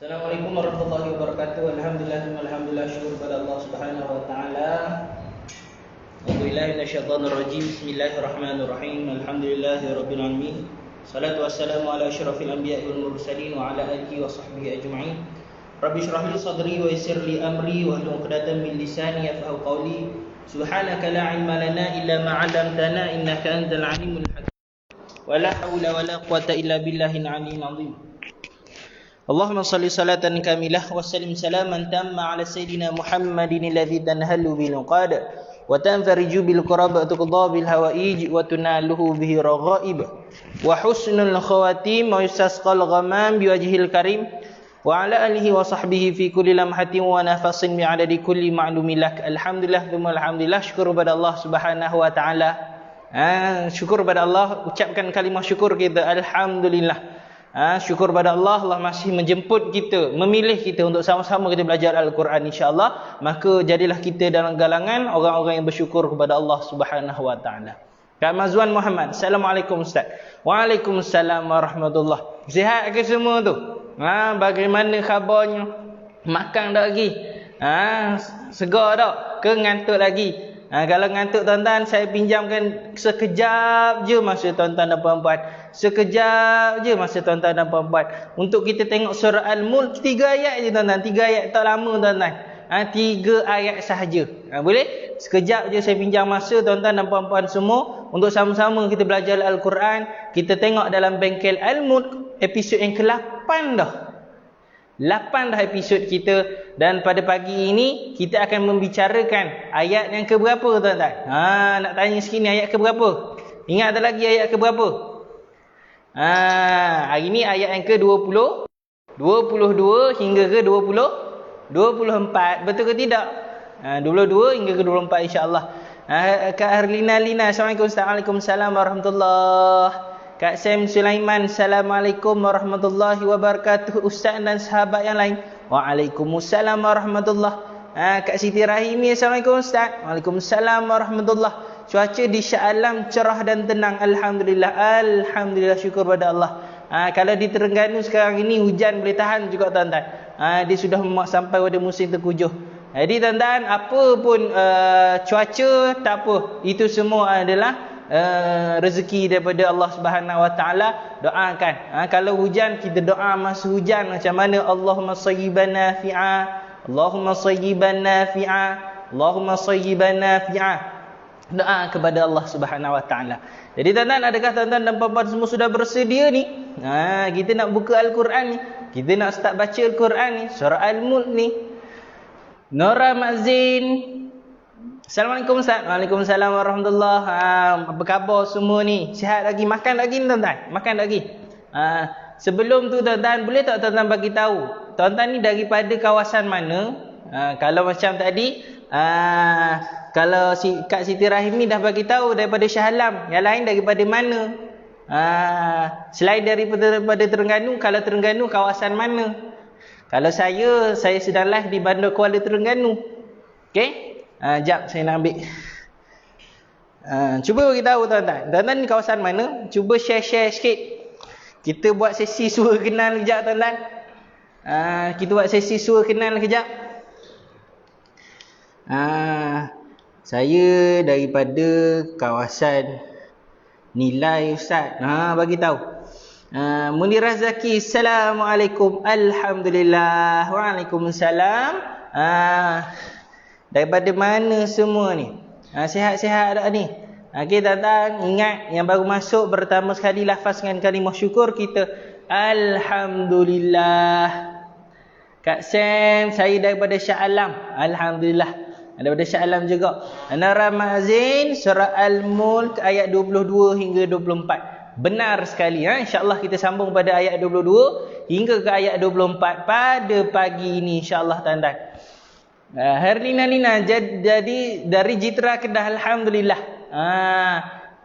Assalamualaikum warahmatullahi wabarakatuh. Alhamdulillah syukur pada Allah Subhanahu wa taala. A'udzubillahi minasyaitonir rajim. Bismillahirrahmanirrahim. Alhamdulillahirabbil alamin. Salatu wassalamu ala asyrafil anbiya'i wal mursalin wa ala alihi wa sahbihi ajma'in. Rabbi shrah li sadri wa yassir li amri wahlul 'uqdatam min lisani yafqahu qawli. Subhanaka la 'ilma lana illa ma 'allamtana innaka antal 'alimul hakim. Wa la haula wa la quwwata illa billahil 'aliyyil 'azim. Allahumma salli salatan kamilah wa sallim salaman tamma ala sayyidina Muhammadin alladhi tanhalu bil qad wa tanfariju bil qurab wa tuqda bil hawaij wa tunaluhu bihi raghaib wa husnul khawatim wa yusasqal ghamam bi wajhil karim wa ala alihi wa sahbihi fi kulli lamhatin wa nafasin bi adadi kulli ma'lumin lak. Alhamdulillah syukur kepada Allah Subhanahu wa taala. Syukur kepada Allah, ucapkan kalimah syukur kita, alhamdulillah. Syukur pada Allah, Allah masih menjemput kita, memilih kita untuk sama-sama kita belajar Al-Quran, insya-Allah. Maka jadilah kita dalam galangan orang-orang yang bersyukur kepada Allah Subhanahu wa taala. Kak Mazwan Muhammad, Assalamualaikum Ustaz. Waalaikumsalam warahmatullahi. Sihat ke semua tu? Bagaimana khabarnya? Makan tak lagi? Segar tak? Ke ngantuk lagi? Kalau ngantuk tuan-tuan, saya pinjamkan sekejap je masa tuan-tuan dan puan-puan. Sekejap je masa tuan-tuan dan puan-puan. Untuk kita tengok surah Al-Mulk, 3 ayat je tuan-tuan. 3 ayat tak lama tuan-tuan. 3 ayat sahaja. Boleh? Sekejap je saya pinjam masa tuan-tuan dan puan-puan semua. Untuk sama-sama kita belajar Al-Quran. Kita tengok dalam bengkel Al-Mulk, episod yang ke-8 dah. 8 dah episod kita. Dan pada pagi ini kita akan membicarakan ayat yang keberapa tuan-tuan? Nak tanya sikit ni, ayat keberapa? Ingat tak lagi ayat keberapa? Hari ni ayat yang ke-20, 22 hingga ke 24. Betul ke tidak? 22 hingga ke 24 insya-Allah. Kak Lina, Assalamualaikum. Waalaikumsalam warahmatullahi. Kak Sam Sulaiman, Assalamualaikum warahmatullahi wabarakatuh. Ustaz dan sahabat yang lain, Waalaikumsalam warahmatullahi. Kak Siti Rahimi, Assalamualaikum Ustaz. Waalaikumsalam warahmatullahi. Cuaca di Shah Alam cerah dan tenang, alhamdulillah. Alhamdulillah, syukur pada Allah. Kalau di Terengganu sekarang ini hujan boleh tahan juga tuan-tuan. Dia sudah sampai pada musim tengkujuh. Jadi tuan-tuan, apa pun cuaca tak apa, itu semua adalah rezeki daripada Allah Subhanahu wa taala. Doakan. Kalau hujan, kita doa masa hujan macam mana? Allahumma sayyiban nafi'a, Allahumma sayyiban nafi'a, Allahumma sayyiban nafi'a. Doa kepada Allah Subhanahu wa taala. Jadi tuan-tuan, adakah tuan-tuan dan puan-puan semua sudah bersedia ni? Kita nak buka Al-Quran ni. Kita nak start baca Al-Quran ni, surah Al-Mulk ni. Nora Mazin, Assalamualaikum Ustaz. Waalaikumsalam warahmatullahi. Apa khabar semua ni? Sihat lagi? Makan lagi ni tuan-tuan? Makan lagi? Sebelum tu tuan-tuan, boleh tak tuan-tuan bagi tahu tuan-tuan ni daripada kawasan mana? Kalau macam tadi, kalau Kak Siti Rahim ni dah bagi tahu daripada Shah Alam, yang lain daripada mana? Selain daripada Terengganu, kalau Terengganu kawasan mana? Kalau saya sedang live di Bandar Kuala Terengganu. Okey? Jap saya nak ambil. Cuba bagi tahu tuan-tuan. Tuan-tuan ni kawasan mana? Cuba share sikit. Kita buat sesi suara kenal kejap tuan-tuan. Kita buat sesi suara kenal kejap. Saya daripada kawasan Nilai Ustaz. Bagi tahu. Munirah Zaki, Assalamualaikum. Alhamdulillah. Waalaikumsalam. Daripada mana semua ni? Sihat-sihat tak ni? Okey tuan-tuan, ingat yang baru masuk pertama sekali lafazkan kalimah syukur kita, alhamdulillah. Kak Sam, saya daripada Shah Alam. Alhamdulillah. Daripada Shah Alam juga. Nara Mazin, surah Al-Mulk ayat 22 hingga 24. Benar sekali. InsyaAllah kita sambung pada ayat 22 hingga ke ayat 24 pada pagi ini, insyaAllah tuan-tuan. Herlina, jadi dari Jitra Kedah, alhamdulillah.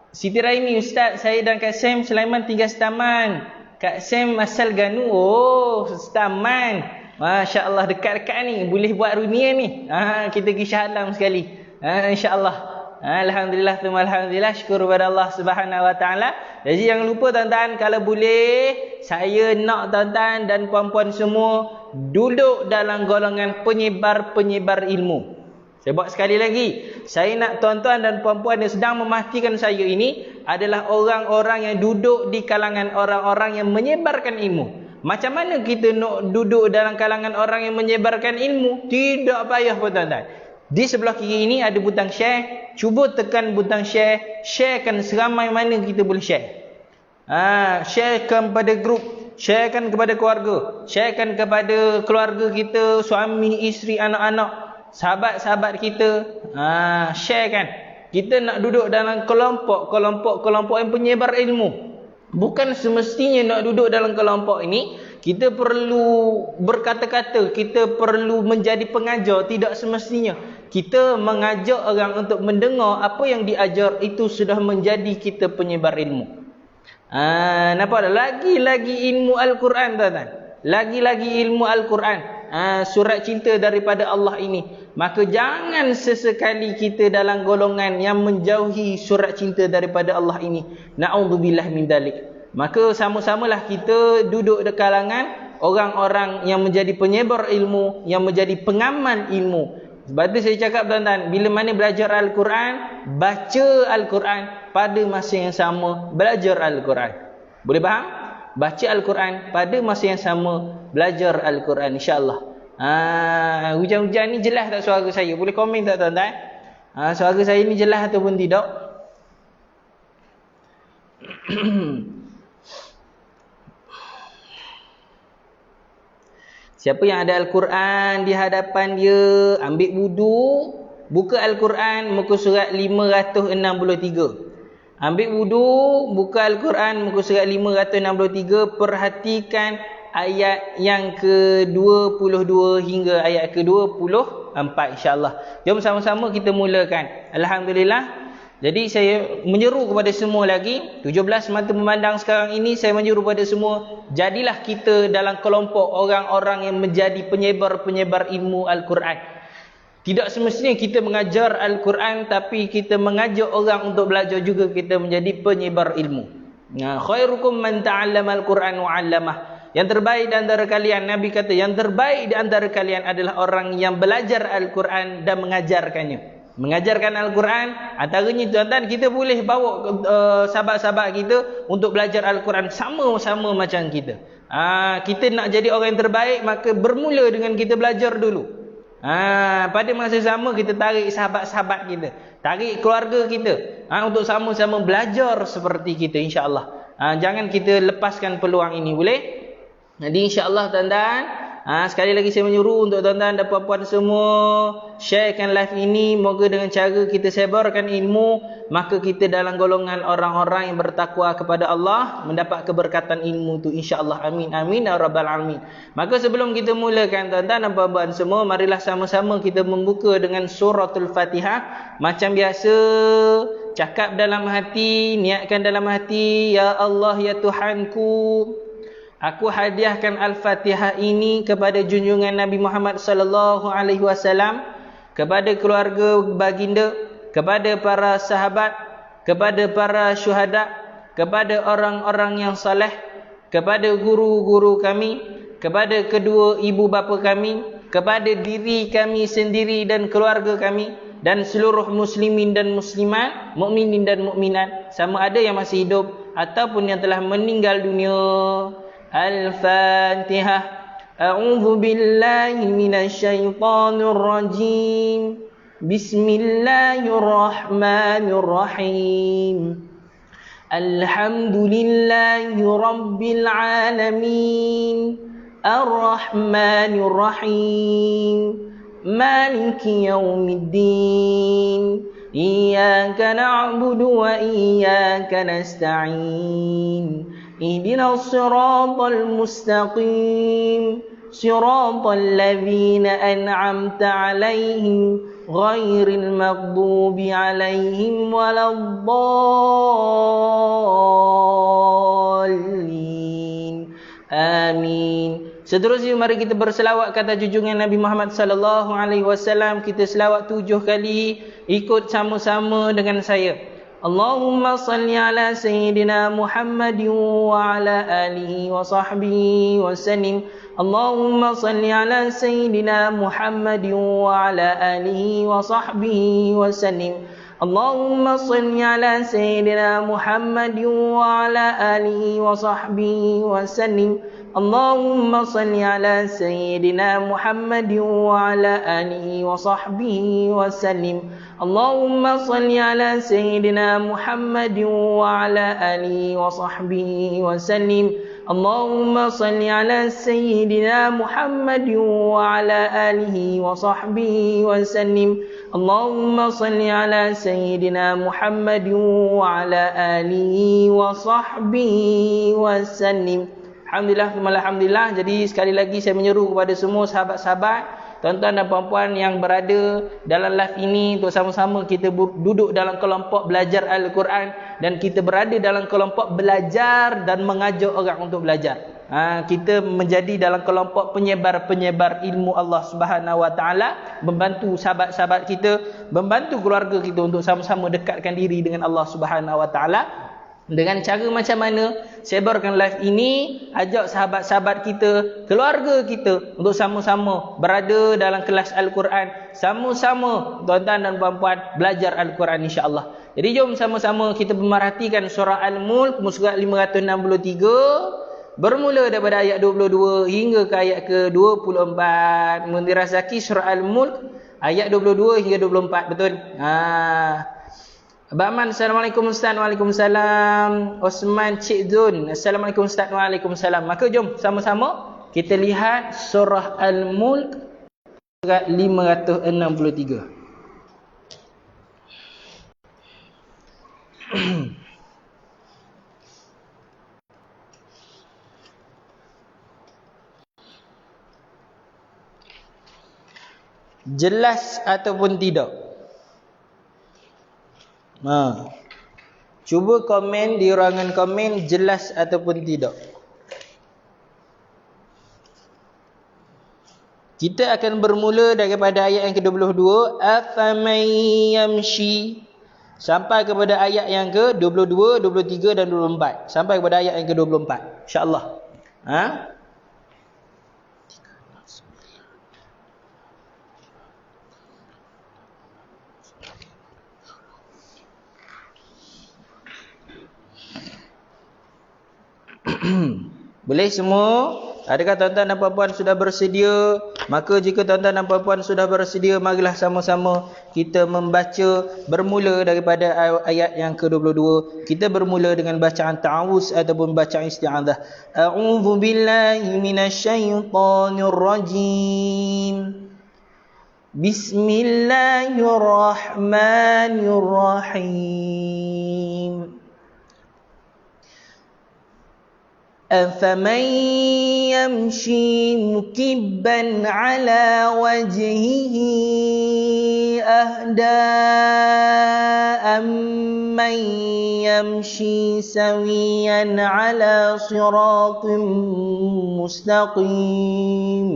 Siti Raimi, Ustaz, saya dan Kak Sam Sulaiman tinggal Setaman. Kak Sam asal Ganu. Setaman. Masya-Allah, dekat-dekat ni. Boleh buat runian ni. Kita pergi Shah Alam sekali. Insya-Allah. Alhamdulillah, alhamdulillah, syukur kepada Allah Subhanahu Wa Taala. Jadi jangan lupa tuan-tuan, kalau boleh saya nak tuan-tuan dan puan-puan semua duduk dalam golongan penyebar-penyebar ilmu. Saya buat sekali lagi, saya nak tuan-tuan dan puan-puan yang sedang memahtikan saya ini adalah orang-orang yang duduk di kalangan orang-orang yang menyebarkan ilmu. Macam mana kita nak duduk dalam kalangan orang yang menyebarkan ilmu? Tidak payah pun tuan-tuan. Di sebelah kiri ini ada butang share. Cuba tekan butang share. Sharekan seramai mana kita boleh share. Sharekan pada grup. Sharekan kepada keluarga. Sharekan kepada keluarga kita, suami, isteri, anak-anak, sahabat-sahabat kita. Sharekan. Kita nak duduk dalam kelompok yang penyebar ilmu. Bukan semestinya nak duduk dalam kelompok ini kita perlu berkata-kata, kita perlu menjadi pengajar. Tidak semestinya. Kita mengajak orang untuk mendengar apa yang diajar, itu sudah menjadi kita penyebar ilmu. Nampak tak? Lagi-lagi ilmu Al-Quran tuan-tuan. Lagi-lagi ilmu Al-Quran. Surat cinta daripada Allah ini. Maka jangan sesekali kita dalam golongan yang menjauhi surat cinta daripada Allah ini. Na'udzubillah min dalik. Maka sama-samalah kita duduk di kalangan orang-orang yang menjadi penyebar ilmu, yang menjadi pengamal ilmu. Sebab itu saya cakap tuan-tuan, bila mana belajar Al-Quran, baca Al-Quran, pada masa yang sama belajar Al-Quran. Boleh faham? Baca Al-Quran, pada masa yang sama belajar Al-Quran, insya-Allah. Hujan-hujan ni jelas tak suara saya? Boleh komen tak tuan-tuan? Suara saya ni jelas ataupun tidak? Siapa yang ada Al-Quran di hadapan dia, ambil wudu, buka Al-Quran muka surat 563. Ambil wudu, buka Al-Quran muka surat 563, perhatikan ayat yang ke-22 hingga ayat ke-24, insya-Allah. Jom sama-sama kita mulakan. Alhamdulillah. Jadi saya menyeru kepada semua lagi, 17 mata memandang sekarang ini, saya menyeru kepada semua, jadilah kita dalam kelompok orang-orang yang menjadi penyebar-penyebar ilmu Al-Quran. Tidak semestinya kita mengajar Al-Quran, tapi kita mengajak orang untuk belajar juga, kita menjadi penyebar ilmu. Khairukum man ta'allama Al-Quran wa 'allamah. Yang terbaik di antara kalian, Nabi kata, yang terbaik di antara kalian adalah orang yang belajar Al-Quran dan mengajarkannya. Mengajarkan Al-Quran, antaranya tuan-tuan, kita boleh bawa sahabat-sahabat kita untuk belajar Al-Quran sama-sama macam kita. Kita nak jadi orang yang terbaik, maka bermula dengan kita belajar dulu. Pada masa sama kita tarik sahabat-sahabat kita, tarik keluarga kita, untuk sama-sama belajar seperti kita, insya-Allah. Jangan kita lepaskan peluang ini, boleh? Jadi insya-Allah tuan-tuan, sekali lagi saya menyuruh untuk tuan-tuan dan puan-puan semua, sharekan live ini. Moga dengan cara kita sebarkan ilmu, maka kita dalam golongan orang-orang yang bertakwa kepada Allah, mendapat keberkatan ilmu itu, insya-Allah. Amin amin ya rabbal alamin. Maka sebelum kita mulakan tuan-tuan dan puan-puan semua, marilah sama-sama kita membuka dengan suratul Fatihah. Macam biasa, cakap dalam hati, niatkan dalam hati, ya Allah ya Tuhanku, aku hadiahkan Al-Fatihah ini kepada junjungan Nabi Muhammad sallallahu alaihi wasallam, kepada keluarga baginda, kepada para sahabat, kepada para syuhada, kepada orang-orang yang saleh, kepada guru-guru kami, kepada kedua ibu bapa kami, kepada diri kami sendiri dan keluarga kami, dan seluruh muslimin dan muslimat, mukminin dan mukminat, sama ada yang masih hidup ataupun yang telah meninggal dunia. Al-Fatihah. A'udzu billahi minasyaitonir rajim. Bismillahirrahmanirrahim. Alhamdulillahi rabbil alamin. Ar-Rahmanir Rahim. Maliki yaumiddin. Iyyaka na'budu wa iyyaka nasta'in. اهدنا الصراط المستقيم صراط الذين أنعمت عليهم غير المغضوب عليهم ولا الضالين آمين. Seterusnya mari kita berselawat kata junjungan Nabi Muhammad sallallahu alaihi wasallam. Kita selawat 7 kali, ikut sama-sama dengan saya. Allahumma salli ala sayyidina Muhammadin wa ala alihi wa sahbihi wa sallim. Allahumma salli ala sayyidina Muhammadin wa ala alihi wa sahbihi wa sallim. Allahumma salli ala sayyidina Muhammadin wa ala alihi wa sahbihi wa sallim. Allahumma salli ala sayyidina Muhammadin wa ala alihi wa sahbihi wa sallim. Allahumma salli ala sayyidina Muhammadin wa ala alihi wa sahbihi wa sallim. Allahumma salli ala sayyidina Muhammadin wa ala alihi wa sahbihi wa sallim. Allahumma salli ala sayyidina Muhammadin wa ala alihi wa sahbihi wa sallim. Alhamdulillah. Jadi sekali lagi saya menyeru kepada semua sahabat-sahabat, tuan-tuan dan puan-puan yang berada dalam live ini, untuk sama-sama kita duduk dalam kelompok belajar Al-Quran, dan kita berada dalam kelompok belajar dan mengajak orang untuk belajar. Kita menjadi dalam kelompok penyebar-penyebar ilmu Allah Subhanahu Wa Taala, membantu sahabat-sahabat kita, membantu keluarga kita untuk sama-sama dekatkan diri dengan Allah Subhanahu Wa Taala. Dengan cara macam mana? Sebarkan live ini, ajak sahabat-sahabat kita, keluarga kita untuk sama-sama berada dalam kelas Al-Quran, sama-sama tuan-tuan dan puan-puan belajar Al-Quran insya-Allah. Jadi jom sama-sama kita memerhatikan surah Al-Mulk muka surat 563, bermula daripada ayat 22 hingga ke ayat ke-24. Mendirasaki surah Al-Mulk ayat 22 hingga 24, betul? Abang Aman, Assalamualaikum Ustaz. Waalaikumsalam. Osman Cik Zun, Assalamualaikum Ustaz. Waalaikumsalam. Maka jom sama-sama kita lihat surah Al-Mulk surat 563. Jelas ataupun tidak? Cuba komen di ruangan komen, jelas ataupun tidak. Kita akan bermula daripada ayat yang ke-22, afaman yamshi, sampai kepada ayat yang ke-22, 23 dan 24. Sampai kepada ayat yang ke-24 insya-Allah. Boleh semua? Adakah tuan-tuan dan puan-puan sudah bersedia? Maka jika tuan-tuan dan puan-puan sudah bersedia, marilah sama-sama kita membaca bermula daripada ayat yang ke-22. Kita bermula dengan bacaan ta'awuz ataupun bacaan isti'adzah. A'udzu billahi minasyaitonir rajim. Bismillahirrahmanirrahim. أفمن يمشي مكبا على وجهه أهدى أمن يمشي سويا على صراط مستقيم.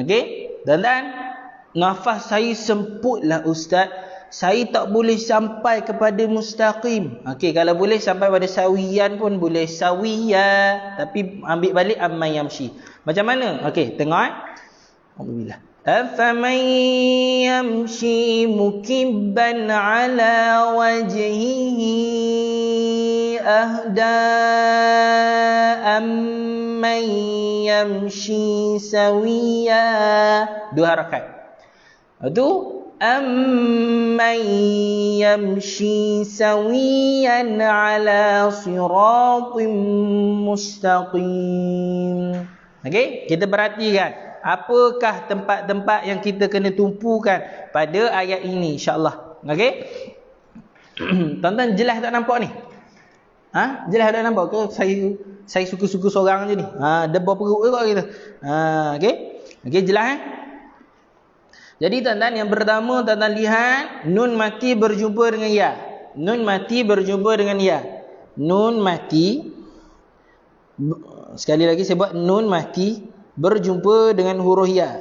Okey, tuan-tuan, nafas saya semputlah Ustaz. Saya tak boleh sampai kepada mustaqim. Okey, kalau boleh sampai pada sawiyan pun boleh. Sawiya, tapi ambil balik amman yamshi. Macam mana? Okey, tengok. Alhamdulillah. Afaman yamshi mukibban ala wajhihi ahda amman yamshi sawiya. 2 harakat. Itu أَمَّنْ يَمْشِي سَوِيًّا عَلَى صِرَاطٍ مُسْتَقِيمٍ. Okey, kita perhatikan apakah tempat-tempat yang kita kena tumpukan pada ayat ini insya-Allah. Okey? Tuan-tuan jelas tak nampak ni? Jelas tak nampak ke saya suka-suka seorang je ni? Debar perut ke kita? Okey? Okey, jelas Jadi tuan-tuan, yang pertama tuan-tuan lihat nun mati berjumpa dengan ya. Nun mati berjumpa dengan ya. Nun mati, sekali lagi saya buat nun mati berjumpa dengan huruf ya.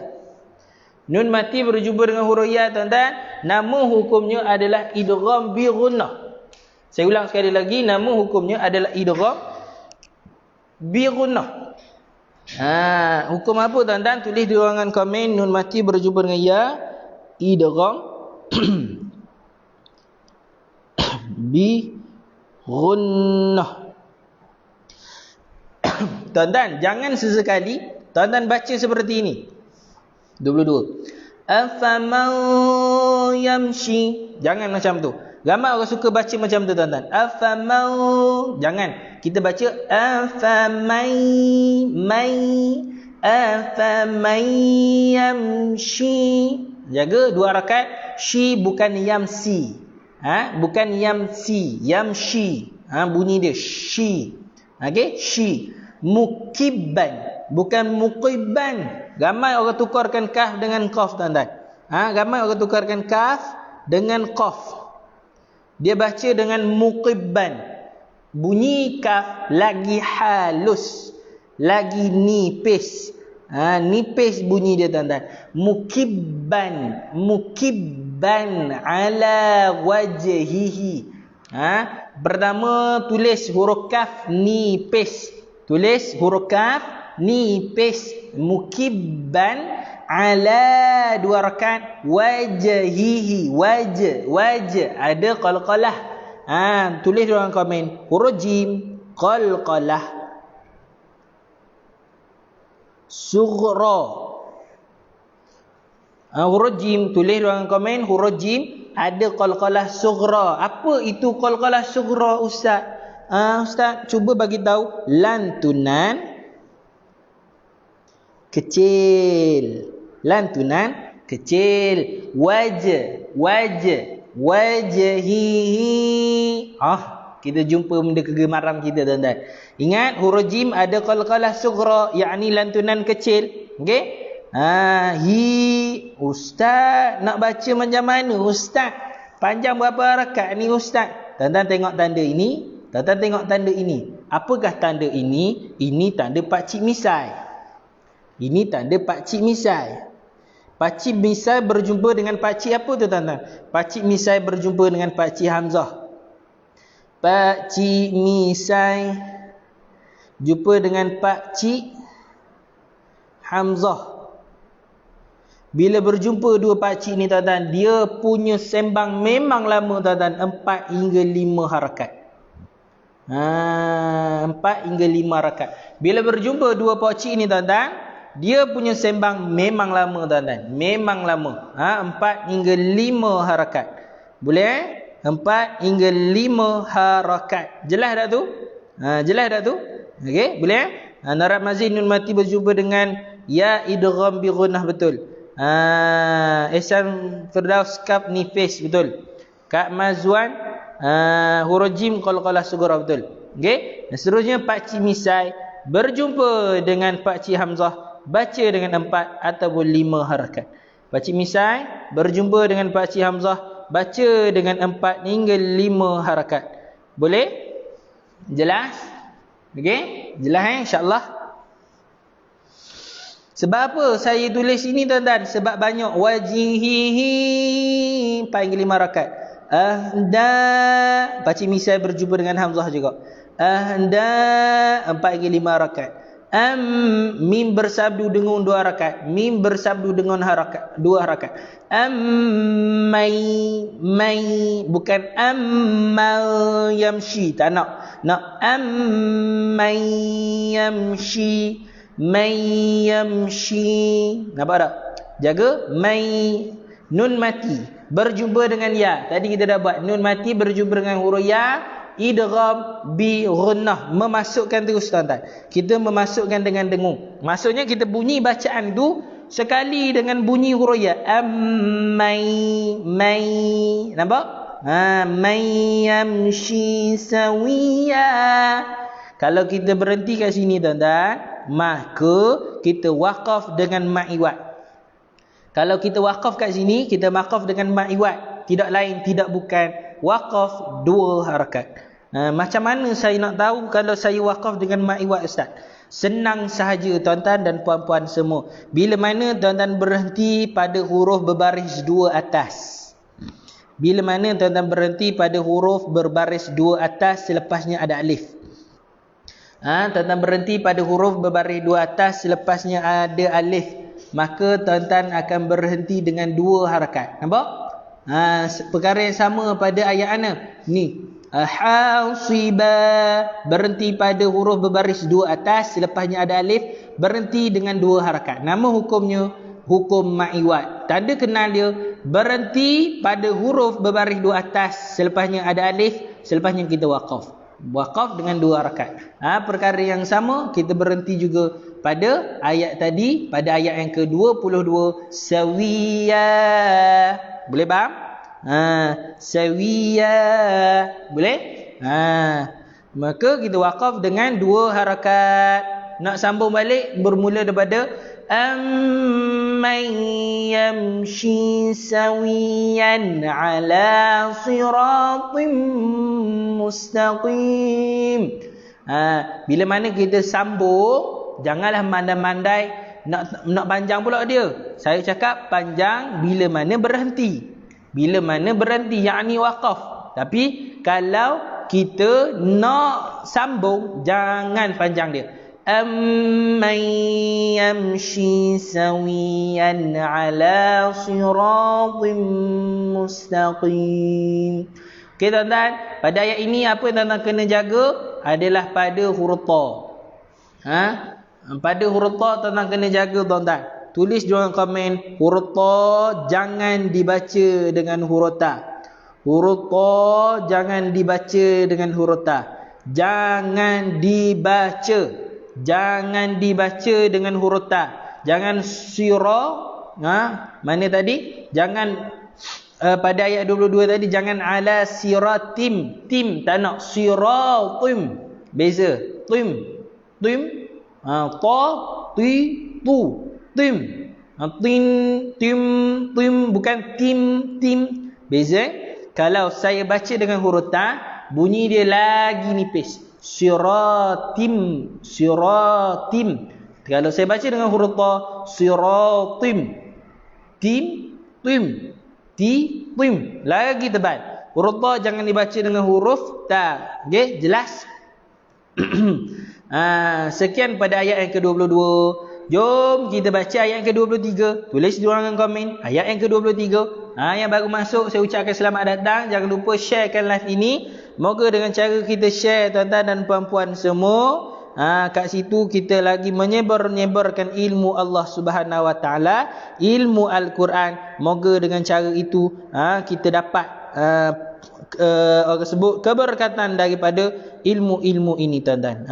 Nun mati berjumpa dengan huruf ya, tuan-tuan, nama hukumnya adalah idgham bi ghunnah. Saya ulang sekali lagi, nama hukumnya adalah idgham bi ghunnah. Hukum apa, tuan-tuan? Tulis di ruangan komen, nun mati berjumpa dengan ya, idgham bi ghunnah. Tuan-tuan, jangan sesekali tuan-tuan baca seperti ini. 22. Afaman yamshi. Jangan macam tu. Ramai orang suka baca macam tu, tuan-tuan. Afaman. Jangan. Kita baca afamai afamai yamshi. Jaga 2 harakat. Shi bukan yamsi. Bukan yamsi, yamshi. Bunyi dia shi. Okey, shi. Mukibban, bukan muqibban. Ramai orang tukarkan kaf dengan qaf, tuan-tuan. Ramai orang tukarkan kaf dengan qaf. Dia baca dengan muqibban. Bunyi kaf lagi halus, lagi nipis. Nipis bunyi dia, tuan-tuan. Mukibban, mukibban ala wajhihi. Pertama tulis huruf kaf nipis. Tulis huruf kaf nipis. Mukibban ala 2 harakat wajhihi. Wajh ada qalqalah. Tulis dalam komen huruf jim qalqalah sughra. Huruf jim, tulis dalam komen huruf jim ada qalqalah sughra. Apa itu qalqalah sughra, ustaz? Ustaz cuba bagi tahu. Lantunan kecil. Lantunan kecil. Wajhihi. Kita jumpa benda kegemaran kita, tuan-tuan. Ingat, huruf jim ada qalqalah sughra, yakni lantunan kecil. Okey? Ustaz nak baca macam mana, ustaz? Panjang berapa harakat ni, ustaz? Tuan-tuan tengok tanda ini. Tuan-tuan tengok tanda ini. Apakah tanda ini? Ini tanda pakcik misai. Ini tanda pakcik misai. Pakcik misai berjumpa dengan pakcik apa tu, tuan-tuan? Pakcik misai berjumpa dengan pakcik hamzah. Pakcik misai jumpa dengan pakcik hamzah. Bila berjumpa 2 pakcik ni, tuan-tuan, dia punya sembang memang lama, tuan-tuan. 4 hingga 5 harakat. 4 hingga 5 harakat. Bila berjumpa 2 pakcik ni, tuan-tuan, dia punya sembang memang lama, tuan-tuan. Memang lama. 4 hingga 5 harakat. Boleh? 4 hingga 5 harakat. Jelas tak tu? Jelas tak tu? Okey, boleh? Narab mazid nun mati berjumpa dengan ya idgham bi ghunnah, betul. Ihsan Firdaus kaf nifis, betul. Kak Mazwan huruf jim qalqalah sughra, betul. Okey. Dan seterusnya pakcik misai berjumpa dengan pakcik hamzah, baca dengan 4 ataupun 5 harakat. Pakcik misai berjumpa dengan pakcik hamzah, baca dengan 4 hingga 5 harakat. Boleh? Jelas? Okey? Jelas insya-Allah. Sebab apa saya tulis ini, tuan-tuan? Sebab banyak wajihihi 4 hingga 5 harakat. Ahda, pakcik misai berjumpa dengan hamzah juga. Ahda 4 hingga 5 harakat. Mim bersabdu dengan 2 harakat. Mim bersabdu dengan 2 harakat. Mai bukan ammal yamshi. Tak nak. Nak mai yamshi. Mai yamshi. Nampak tak? Jaga mai. Nun mati berjumpa dengan ya. Tadi kita dah buat. Nun mati berjumpa dengan huruf ya. Idgham bi ghunnah, memasukkan terus, tuan-tuan. Kita memasukkan dengan dengung. Maksudnya kita bunyi bacaan tu sekali dengan bunyi huruf ya. Mai. Nampak? Mai yamshi sawiya. Kalau kita berhenti kat sini, tuan-tuan, maka kita waqaf dengan ma'iwat. Kalau kita waqaf kat sini, kita waqaf dengan ma'iwat. Tidak lain, tidak bukan. Waqaf 2 harakat. Macam mana saya nak tahu kalau saya waqaf dengan ma'iwat, ustaz? Senang sahaja tuan-tuan dan puan-puan semua. Bila mana tuan-tuan berhenti pada huruf berbaris dua atas. Bila mana tuan-tuan berhenti pada huruf berbaris dua atas selepasnya ada alif. Tuan-tuan berhenti pada huruf berbaris dua atas selepasnya ada alif. Maka tuan-tuan akan berhenti dengan dua harakat. Nampak? Perkara yang sama pada ayat ana. Ni. Hasiba, berhenti pada huruf berbaris dua atas selepasnya ada alif, berhenti dengan dua harakat. Nama hukumnya hukum ma'iwat. Tanda kenal dia, berhenti pada huruf berbaris dua atas selepasnya ada alif, selepasnya kita waqaf. Waqaf dengan dua harakat. Perkara yang sama kita berhenti juga pada ayat tadi, pada ayat yang ke-22 sawiya. Boleh faham? Sawiya. Boleh? Maka kita waqaf dengan dua harakat. Nak sambung balik bermula daripada amman yamshi sawiyan ala siratim mustaqim. Bila mana kita sambung, janganlah mandai-mandai nak panjang pula dia. Saya cakap panjang bila mana berhenti. Bila mana berhenti, yakni waqaf. Tapi kalau kita nak sambung, jangan panjang dia. Amman yamshi sawiyan ala siratim mustaqim. Okey tuan-tuan, pada ayat ini apa yang tuan-tuan kena jaga adalah pada huruf ta. Pada huruf ta tuan-tuan kena jaga tuan-tuan. Tulis di dalam komen, huruf ta jangan dibaca dengan huruf ta. Huruf ta jangan dibaca dengan huruf ta. Jangan dibaca. Jangan dibaca dengan huruf ta. Jangan sira. Mana tadi? Jangan pada ayat 22 tadi, jangan ala siratim. Tim tak nak. Siratim. Beza. Tim. Tim. Ta. Ti. Tu. Tim. Tim. Bukan tim. Beza. Kalau saya baca dengan huruf ta, bunyi dia lagi nipis. Siratim. Kalau saya baca dengan huruf ta, siratim. Tim. Lagi tebal. Huruf ta jangan dibaca dengan huruf ta. Okey, jelas? Sekian pada ayat yang ke-22. Jom kita baca ayat yang ke-23. Tulis di ruangan komen ayat yang ke-23. Yang baru masuk, saya ucapkan selamat datang. Jangan lupa sharekan live ini. Moga dengan cara kita share tuan-tuan dan puan-puan semua, kat situ kita lagi menyebarkan ilmu Allah Subhanahu Wa Taala, ilmu Al-Quran. Moga dengan cara itu kita dapat orang sebut keberkatan daripada ilmu-ilmu ini tuan-tuan.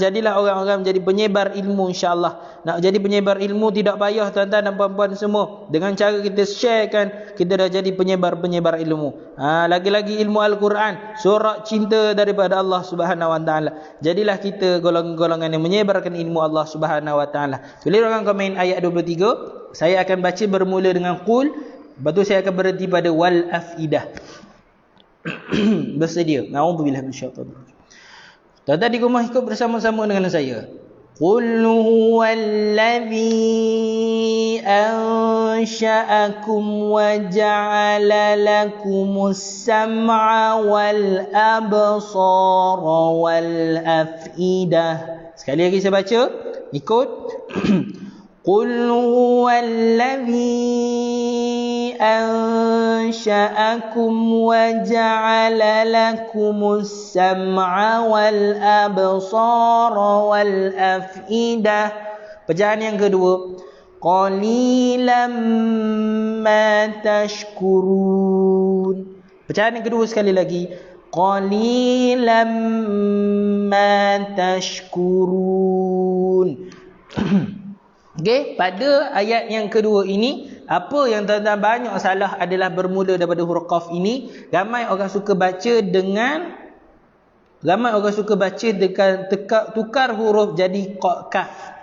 Jadilah orang-orang menjadi penyebar ilmu, insya-Allah. Nak jadi penyebar ilmu tidak payah tuan-tuan dan puan-puan semua. Dengan cara kita sharekan, kita dah jadi penyebar ilmu. Lagi-lagi ilmu Al-Quran, surat cinta daripada Allah Subhanahu Wa Taala. Jadilah kita golongan-golongan yang menyebarkan ilmu Allah Subhanahu Wa Taala. Tulis dalam komen ayat 23. Saya akan baca bermula dengan qul, lepas tu saya akan berhenti pada wal afidah. Bersedia. Na'udzubillah minasyaitanir rajim. Tuan-tuan di rumah ikut bersama-sama dengan saya. Qul huwallazi ansha'akum wa ja'ala lakumus sam'a wal absara wal afidah. Sekali lagi saya baca, ikut. Qul huwallazi ansha'akum wa ja'ala lakumus sam'a wal absara wal afidah. Bacaan yang kedua, qalilan ma tashkurun. Bacaan yang kedua sekali lagi, qalilan ma tashkurun. Okey, pada ayat yang kedua ini, apa yang tuan-tuan banyak salah adalah bermula daripada huruf qaf ini. Ramai orang suka baca dengan tukar huruf jadi kaf.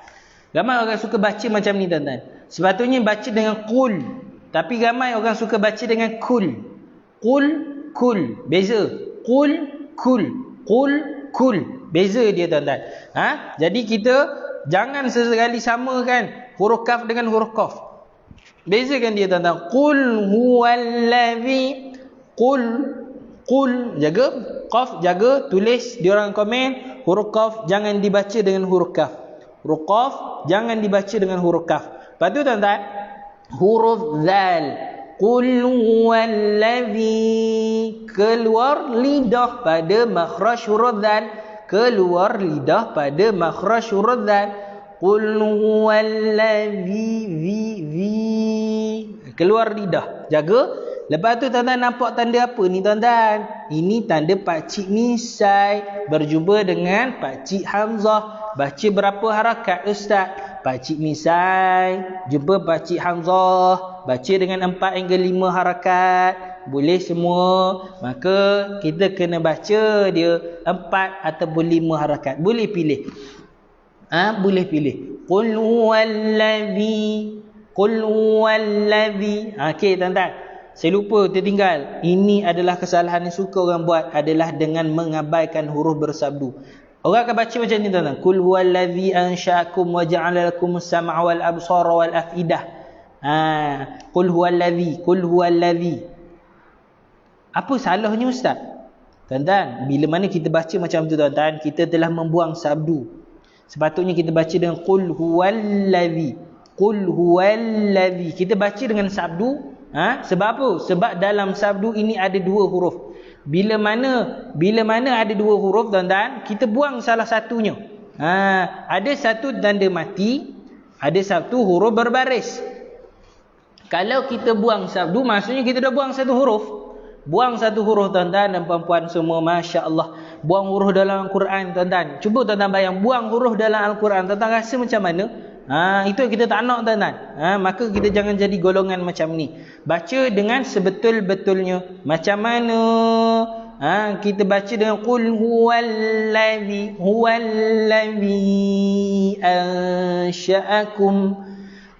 Ramai orang suka baca macam ni tuan-tuan. Sepatutnya baca dengan qul, tapi ramai orang suka baca dengan kul. Qul, kul. Beza. Qul, kul. Qul, kul. Beza dia tuan-tuan. Jadi kita jangan sesekali samakan huruf kaf dengan huruf qaf. Bezakan dia tuan-tuan. Qul huwallazi, qul jaga, qaf jaga, tulis di orang komen huruf qaf jangan dibaca dengan huruf kaf. Huruf qaf jangan dibaca dengan huruf kaf. Lepas tu tuan-tuan, huruf zal. Qul huwallazi, keluar lidah pada makhraj huruf zal. Keluar lidah pada makhraj huruf zal. Qul huwallazi, keluar lidah, jaga. Lepas tu tuan-tuan nampak tanda apa ni tuan-tuan? Ini tanda pakcik misai berjumpa dengan pakcik hamzah. Baca berapa harakat ustaz? Pakcik misai jumpa pakcik hamzah, baca dengan 4 hingga 5 harakat. Boleh semua. Maka kita kena baca dia 4 ataupun 5 harakat. Boleh pilih. Boleh pilih. Qul huwallazi, qul huwallazi. Okey tuan-tuan, saya lupa tertinggal. Ini adalah kesalahan yang suka orang buat, adalah dengan mengabaikan huruf bersabdu. Orang akan baca macam ni tuan-tuan. Qul huwallazi ansha'akum wa ja'ala lakumus sam'a wal absara wal afidah. Qul huwallazi, qul huwallazi. Apa salahnya ustaz? Tuan-tuan, bila mana kita baca macam tu tuan-tuan, kita telah membuang sabdu. Sepatutnya kita baca dengan qul huwallazi. Qul huwallazi. Kita baca dengan sabdu. Sebab apa? Sebab dalam sabdu ini ada 2 huruf. Bila mana ada 2 huruf tuan-tuan, kita buang salah satunya. Ada satu tanda mati, ada satu huruf berbaris. Kalau kita buang sabdu, maksudnya kita dah buang satu huruf. Buang satu huruf tuan-tuan dan puan-puan semua, masya-Allah. Buang huruf dalam Al-Quran tuan-tuan. Cuba tuan-tuan bayang buang huruf dalam Al-Quran, tuan-tuan rasa macam mana? Itu kita tak nak tuan-tuan. Maka kita jangan jadi golongan macam ni. Baca dengan sebetul-betulnya. Macam mana? Kita baca dengan qul huwallazi, huwallazi ansha'akum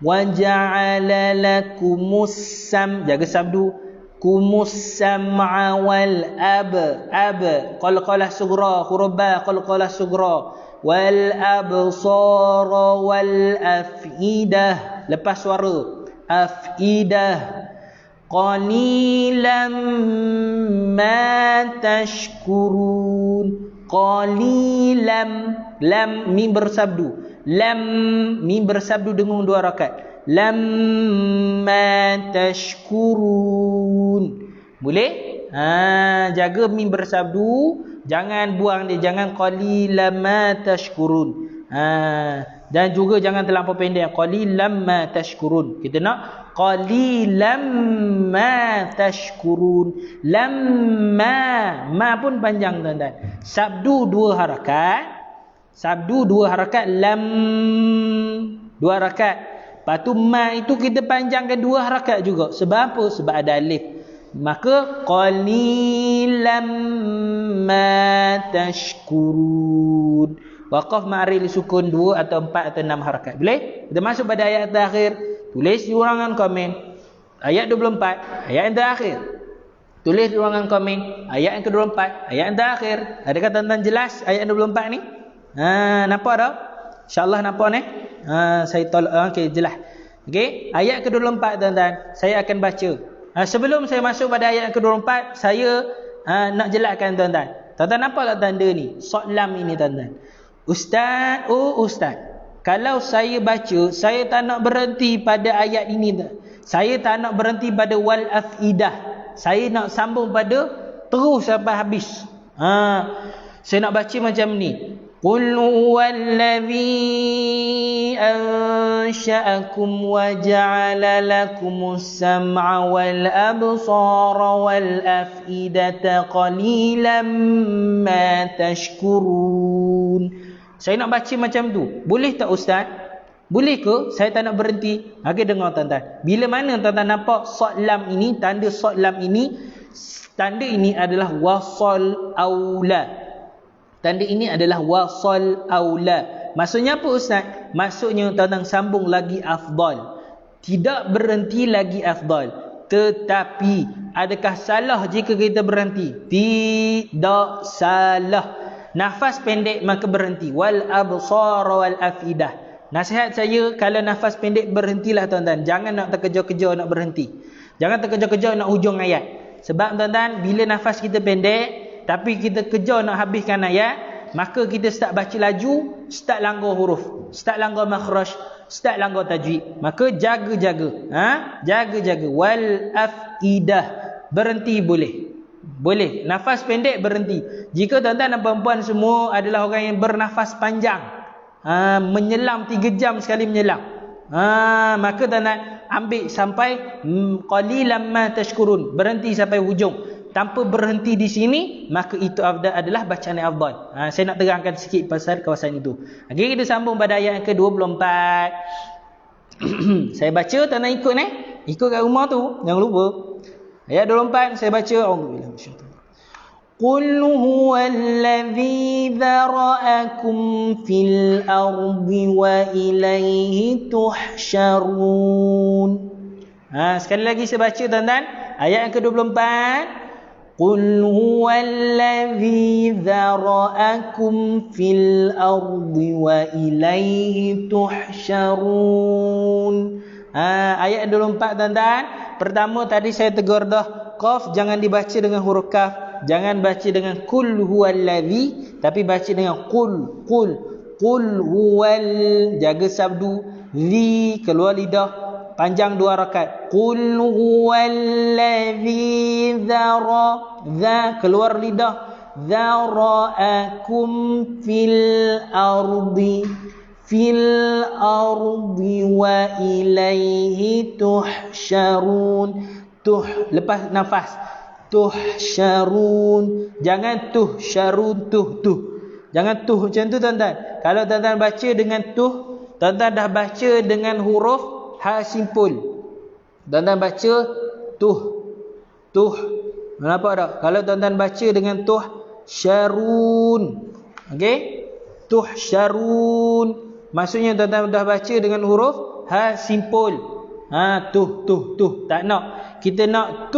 wa ja'ala lakumus sam. Jaga sabdu. Kumus sam'a wal ab. Qalqalah sughra, huruf ba, qalqalah sughra. Wal absara wal afidah. Lepas suara. Afidah. Qalilan ma tashkurun. Qalilan. Lam mim bersabdu. Lam mim bersabdu dengan 2 rakaat. Lamma tashkurun. Boleh? Jaga mim bersabdu, jangan buang dia, jangan qalilan ma tashkurun. Dan juga jangan terlampau pendek, qalilan ma tashkurun. Kita nak qalilan ma tashkurun. Lamma, ma pun panjang tuan-tuan. Sabdu 2 harakat. Sabdu 2 harakat, lam 2 harakat. Lepas tu ma itu kita panjangkan 2 harakat juga. Sebab apa? Sebab ada alif. Maka qalilan ma tashkurun. Waqaf ma'ril sukun 2 atau 4 atau 6 harakat. Boleh? Kita masuk pada ayat terakhir. Tulis di ruangan komen. Ayat 24, ayat yang terakhir. Tulis di ruangan komen. Ayat yang ke-24, ayat yang terakhir. Adakah tuan-tuan jelas ayat 24 ni? Nampak tak? InsyaAllah nampak ni. Saya tolak. Okey, jelas. Okey, ayat ke-24 tuan-tuan, saya akan baca. Sebelum saya masuk pada ayat ke-24, saya nak jelaskan tuan-tuan. Tuan-tuan nampak tak tanda ni? Sod lam ini tuan-tuan. Ustaz, ustaz. Kalau saya baca, saya tak nak berhenti pada ayat ini. Saya tak nak berhenti pada wal afidah. Saya nak sambung pada terus sampai habis. Saya nak baca macam ni. Qul huwallazi ansha'akum wa ja'ala lakumus sam'a wal absara wal af'idata qalilan ma tashkurun. Saya nak baca macam tu. Boleh tak ustaz? Boleh ke? Saya tak nak berhenti. Okey, dengar tuan-tuan. Bila mana tuan-tuan nampak sod lam ini, tanda sod lam ini, tanda ini adalah wasal aula. Tanda ini adalah wasal aula. Maksudnya apa ustaz? Maksudnya tuan-tuan sambung lagi afdal. Tidak berhenti lagi afdal. Tetapi adakah salah jika kita berhenti? Tidak salah. Nafas pendek maka berhenti. Wal absar wal afidah. Nasihat saya, kalau nafas pendek berhentilah tuan-tuan. Jangan nak terkejar-kejar nak berhenti. Jangan terkejar-kejar nak hujung ayat. Sebab tuan-tuan, bila nafas kita pendek tapi kita kejar nak habiskan ayat, maka kita start baca laju, start langgar huruf, start langgar makhraj, start langgar tajwid. Maka jaga-jaga. Jaga-jaga. Wal afidah. Berhenti boleh. Boleh. Nafas pendek berhenti. Jika tuan-tuan dan puan-puan semua adalah orang yang bernafas panjang, menyelam 3 jam sekali menyelam, maka tuan-tuan ambil sampai qalilan ma tashkurun, berhenti sampai hujung. Tanpa berhenti di sini, maka itu adalah bacaan yang afdal. Saya nak terangkan sikit pasal kawasan itu. Okey, kita sambung pada ayat yang ke-24. Saya baca, tuan-tuan ikut ikut kat rumah tu, jangan lupa. Ayat 24 saya baca. Auzubillahi minasyaitanir rajim. Qul huwallazi dzara'akum fil ardi wa ilaihi tuhsyarun. Sekali lagi saya baca tuan-tuan. Ayat yang ke-24. Qul huwallazi dzara'akum fil ardi wa ilaihi tuhsyarun. Ayat 24 tuan-tuan. Pertama tadi saya tegur dah, qaf jangan dibaca dengan huruf kaf, jangan baca dengan qul huwallazi, tapi baca dengan qul huwal, jaga sabdu, zi keluar lidah, panjang 2 rakaat. Qul huwallazi za keluar lidah, dzara'akum fil ardi wa ilaihi tuhsyarun. Lepas nafas, tuhsyarun. Jangan tuhsyarun, jangan macam tu tuan-tuan. Kalau tuan-tuan baca dengan tuan-tuan dah baca dengan huruf ha simpul. Tuan-tuan baca nampak tak? Kalau tuan-tuan baca dengan syarun, okey, tuhsyarun, maksudnya tuan-tuan dah baca dengan huruf ha simpul. Tak nak. Kita nak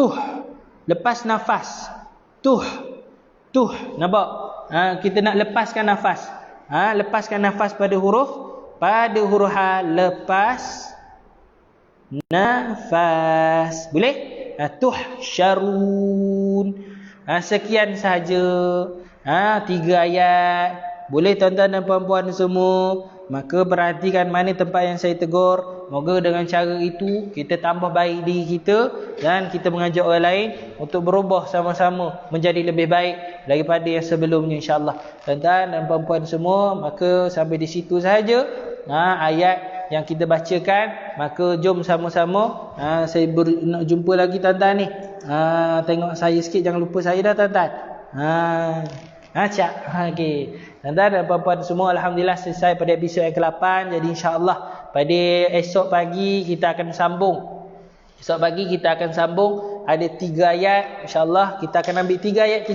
lepas nafas. Nampak? Kita nak lepaskan nafas. Lepaskan nafas pada huruf ha, lepas nafas. Boleh? Tuhsyarun. Sekian sahaja. 3 ayat. Boleh tuan-tuan dan puan-puan semua. Maka perhatikan mana tempat yang saya tegur. Moga dengan cara itu kita tambah baik diri kita dan kita mengajak orang lain untuk berubah sama-sama menjadi lebih baik daripada yang sebelumnya, insya-Allah. Tuan-tuan dan puan-puan semua, maka sampai di situ sahaja ayat yang kita bacakan. Maka jom sama-sama saya nak jumpa lagi tuan-tuan ni. Tengok saya sikit, jangan lupa saya dah tuan-tuan. Okey. Tuan-tuan dan puan-puan semua, alhamdulillah selesai pada episod yang ke-8. Jadi insya-Allah pada esok pagi kita akan sambung. Esok pagi kita akan sambung, ada 3 ayat. InsyaAllah kita akan ambil 3 ayat.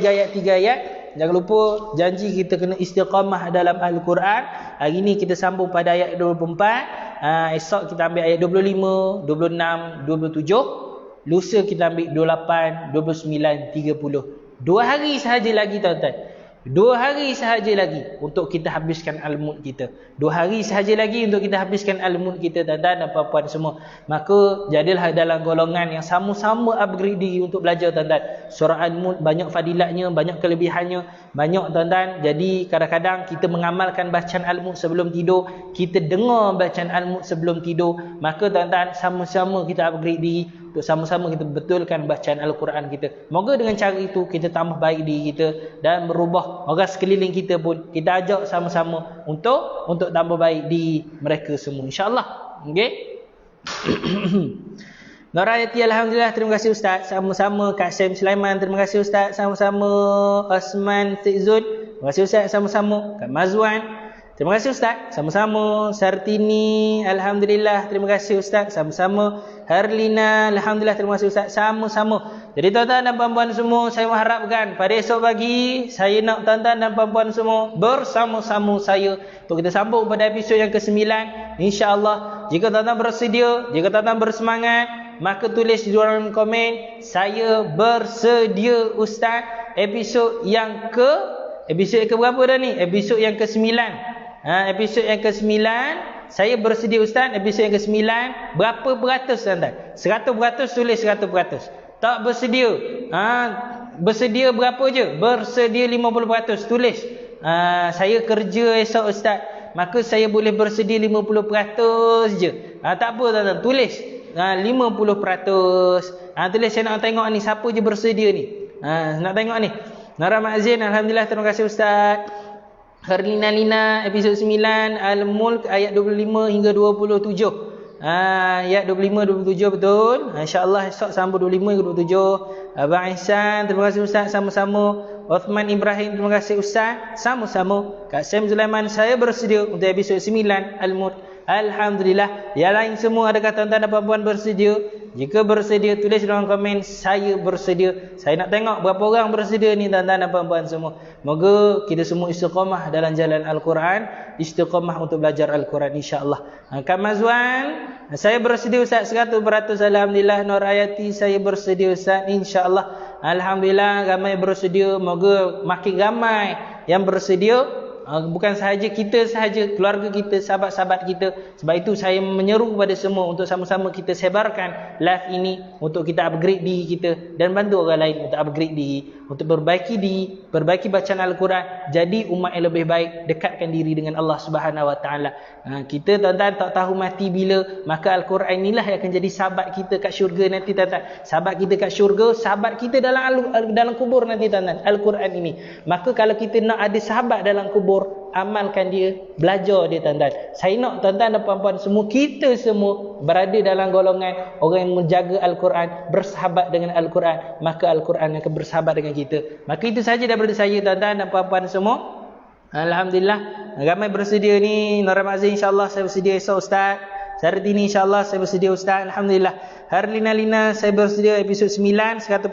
Jangan lupa janji kita kena istiqamah dalam Al-Quran. Hari ni kita sambung pada ayat 24. Esok kita ambil ayat 25, 26, 27. Lusa kita ambil 28, 29, 30. 2 hari sahaja lagi tuan-tuan. 2 hari sahaja lagi untuk kita habiskan al-mud kita. 2 hari sahaja lagi untuk kita habiskan al-mud kita, tuan-tuan dan puan-puan semua. Maka jadilah dalam golongan yang sama-sama upgrade diri untuk belajar, tuan-tuan. Surah al-mud banyak fadilatnya, banyak kelebihannya, banyak tuan-tuan. Jadi kadang-kadang kita mengamalkan bacaan al-mud sebelum tidur, kita dengar bacaan al-mud sebelum tidur. Maka tuan-tuan, sama-sama kita upgrade diri untuk sama-sama kita betulkan bacaan Al-Quran kita. Moga dengan cara itu kita tambah baik diri kita dan berubah orang sekeliling kita pun kita ajak sama-sama untuk tambah baik di mereka semua, insya-Allah. Okey. Narayati, alhamdulillah, terima kasih Ustaz. Sama-sama Kak Sam Sulaiman, terima kasih Ustaz. Sama-sama Osman Tizud, terima kasih Ustaz. Sama-sama Kak Mazwan, terima kasih Ustaz. Sama-sama Sartini, alhamdulillah, terima kasih Ustaz. Sama-sama Harlina, alhamdulillah, terima kasih Ustaz. Sama-sama. Jadi tuan-tuan dan puan-puan semua, saya mengharapkan pada esok pagi saya nak tuan-tuan dan puan-puan semua bersama-sama saya untuk kita sambung pada episod yang ke-9, insya-Allah. Jika tuan-tuan bersedia, jika tuan-tuan bersemangat, maka tulis di dalam komen, saya bersedia Ustaz, episod yang ke Episod yang ke berapa dah ni? Episod yang ke-9. Episod yang ke-9 saya bersedia Ustaz. Episod yang ke-9 berapa peratus tuan-tuan? 100% tulis 100%. Tak bersedia. Bersedia berapa je? Bersedia 50% tulis. Saya kerja esok Ustaz, maka saya boleh bersedia 50% je. Tak apa tuan-tuan, tulis 50%. Tulis, saya nak tengok ni siapa je bersedia ni. Nak tengok ni. Nara Ma'zin, alhamdulillah, terima kasih Ustaz. Herlina Lina, episod 9 Al-Mulk ayat 25 hingga 27. Ayat 25-27 betul. InsyaAllah esok sambung 25 hingga 27. Abang Ihsan, terima kasih Ustaz, sama-sama. Uthman Ibrahim, terima kasih Ustaz, sama-sama. Kak Sam Zulaiman, saya bersedia untuk episod 9 Al-Mulk. Alhamdulillah. Yang lain semua, adakah tuan-tuan dan puan-puan bersedia? Jika bersedia, tulis dalam komen saya bersedia. Saya nak tengok berapa orang bersedia ni tuan-tuan dan puan-puan semua. Moga kita semua istiqamah dalam jalan Al-Quran, istiqamah untuk belajar Al-Quran, insya-Allah. Kak Mazwan, saya bersedia Ustaz 100%. Alhamdulillah. Nur Ayati, saya bersedia Ustaz, insya-Allah. Alhamdulillah, ramai bersedia. Moga makin ramai yang bersedia. Bukan sahaja kita sahaja, keluarga kita, sahabat-sahabat kita. Sebab itu saya menyeru kepada semua untuk sama-sama kita sebarkan live ini, untuk kita upgrade diri kita dan bantu orang lain untuk upgrade diri, untuk perbaiki diri, perbaiki bacaan Al-Quran, jadi umat yang lebih baik, dekatkan diri dengan Allah Subhanahu Wa Taala. Kita tuan-tuan tak tahu mati bila, maka Al-Quran inilah yang akan jadi sahabat kita kat syurga nanti tuan-tuan. Sahabat kita kat syurga, sahabat kita dalam kubur nanti tuan-tuan, Al-Quran ini. Maka kalau kita nak ada sahabat dalam kubur, amalkan dia, belajar dia tuan-tuan. Saya nak tuan-tuan dan puan-puan semua, kita semua berada dalam golongan orang yang menjaga Al-Quran, bersahabat dengan Al-Quran, maka Al-Quran akan bersahabat dengan kita. Maka itu sahaja daripada saya tuan-tuan dan puan-puan semua. Alhamdulillah, ramai bersedia ni. Nur Ramazin, insya-Allah saya bersedia esok Ustaz. Saratini, insya-Allah saya bersedia Ustaz. Alhamdulillah. Harlina Lina, saya bersedia episod 9 100%.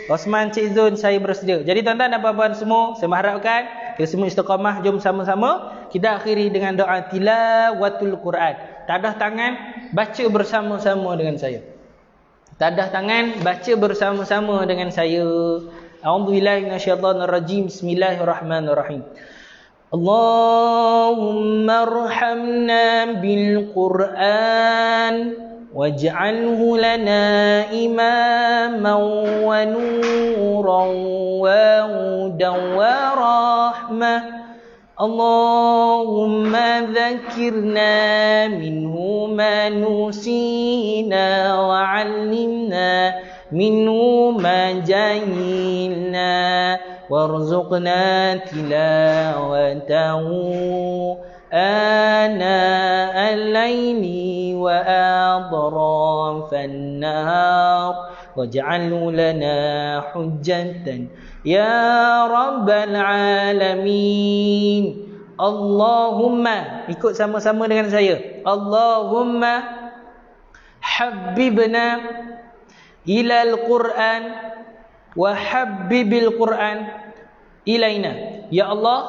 Osman Cik Zun, saya bersedia. Jadi tuan-tuan dan puan-puan semua, saya mengharapkan kita semua istiqamah. Jom sama-sama kita akhiri dengan doa tilawatul Quran. Tadah tangan, baca bersama-sama dengan saya. Tadah tangan, baca bersama-sama dengan saya. A'udzubillahi minasyaitonirrajim. Bismillahirrahmanirrahim. Allahumma arhamna bil Quran waj'alhu lana imaman wa nuran wa hudan wa rahmah. Allahumma dzakirna minhu ma nusina wa 'allimna minhu ma jahilna warzuqna tilawatahu ana al-laili wa adrafan nahar waj'alhu lana hujjatan ya rabbal alamin. Allahumma, ikut sama-sama dengan saya. Allahumma habbibna ilal Quran wa habbibil Quran ilaina. Ya Allah,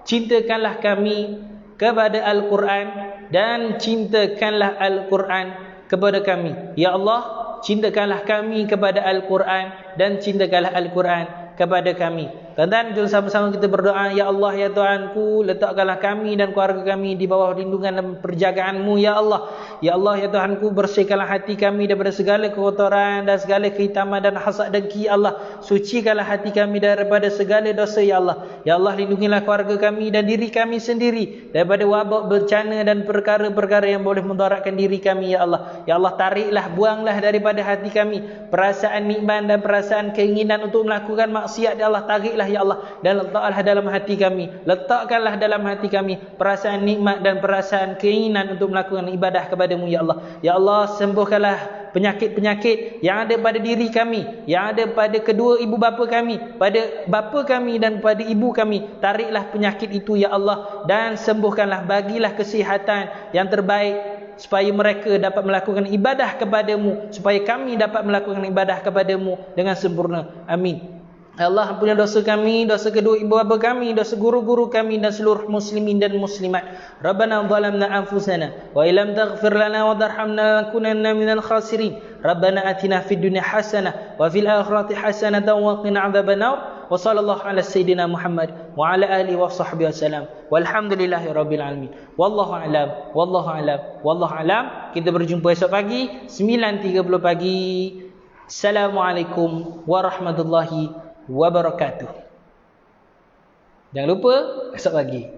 cintakanlah kami kepada Al-Quran dan cintakanlah Al-Quran kepada kami. Ya Allah, cintakanlah kami kepada Al-Quran dan cintakanlah Al-Quran kepada kami. Tuan-tuan, jom sama-sama kita berdoa. Ya Allah, ya Tuhanku, letakkanlah kami dan keluarga kami di bawah lindungan dan perjagaan-Mu, ya Allah. Ya Allah, ya Tuhanku, bersihkanlah hati kami daripada segala kekotoran dan segala kehitaman dan hasad dengki, ya Allah. Sucikanlah hati kami daripada segala dosa, ya Allah. Ya Allah, lindungilah keluarga kami dan diri kami sendiri daripada wabak, bencana dan perkara-perkara yang boleh mendaratkan diri kami, ya Allah. Ya Allah, tariklah, buanglah daripada hati kami perasaan nikmat dan perasaan keinginan untuk melakukan maksiat, ya Allah. Tariklah, ya Allah, dan letaklah dalam hati kami, letakkanlah dalam hati kami perasaan nikmat dan perasaan keinginan untuk melakukan ibadah kepada-Mu, ya Allah. Ya Allah, sembuhkanlah penyakit-penyakit yang ada pada diri kami, yang ada pada kedua ibu bapa kami, pada bapa kami dan pada ibu kami. Tariklah penyakit itu, ya Allah, dan sembuhkanlah, bagilah kesihatan yang terbaik supaya mereka dapat melakukan ibadah kepada-Mu, supaya kami dapat melakukan ibadah kepada-Mu dengan sempurna. Amin. Ya Allah, ampunilah dosa kami, dosa kedua ibu bapa kami, dosa guru-guru kami dan seluruh muslimin dan muslimat. Rabbana zalamna anfusana wa illam taghfir lana wa tarhamna lanakunanna minal khasirin. Rabbana atina fid dunya hasanah wa fil akhirati hasanah wa qina adzabannar. Wa sallallahu ala sayyidina Muhammad wa ala alihi wa sahbihi wasallam. Walhamdulillahi rabbil alamin. Wallahu a'lam. Wallahu a'lam. Wallahu a'lam. Kita berjumpa esok pagi 9.30 pagi. Assalamualaikum warahmatullahi wabarakatuh. Jangan lupa esok pagi.